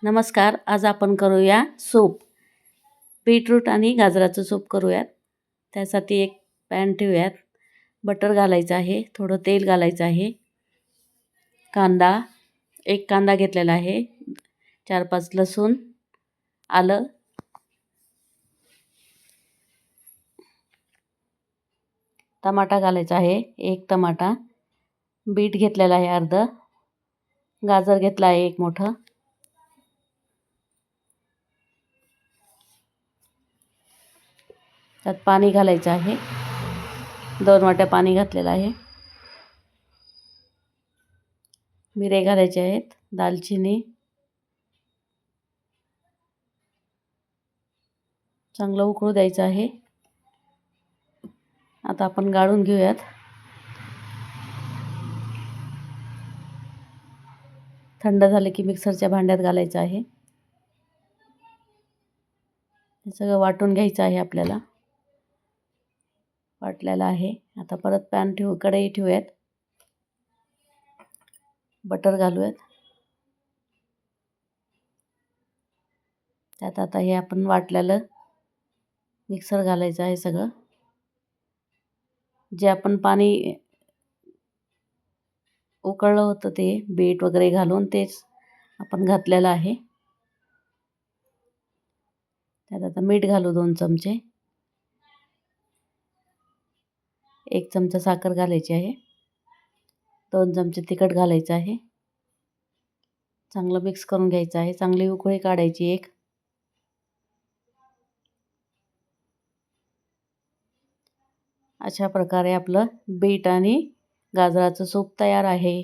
नमस्कार. आज आपण करूया सूप. बीटरूट आणि गाजराचं सूप करूयात. त्यासाठी एक पॅन ठेवूयात. बटर घालायचं आहे, थोडं तेल घालायचं आहे. एक कांदा घेतलेला आहे, 4-5 लसूण, आलं, टमाटा घालायचा आहे, 1 टमाटा, बीट घेतलेला आहे अर्धं, गाजर घेतला आहे 1 मोठं. त्यात पाणी घालायचं आहे, 2 वाट्या पाणी घातलेलं आहे. मिरे घालायचे आहेत, दालचिनी, चांगलं उकळू द्यायचं आहे. आता आपण गाळून घेऊयात. थंड झाले की मिक्सरच्या भांड्यात घालायचं आहे. हे सगळं वाटून घ्यायचं आहे आपल्याला. वाटलेलं आहे. आता परत कढई ठेवूयात. बटर घालूयात. त्यात आता हे आपण वाटलेलं मिक्सर घालायचं आहे सगळं. जे आपण पाणी उकळलं होतं ते बीट वगैरे घालून तेच आपण घातलेलं आहे. त्यात आता मीठ घालू 2 चमचे. 1 चमचा साखर घालायची आहे. 2 चमचे तिखट घालायचं आहे. चांगलं मिक्स करून घ्यायचं आहे. चांगली उकळी काढायची एक. अशा प्रकारे आपलं बीट आणि गाजराचं सूप तयार आहे.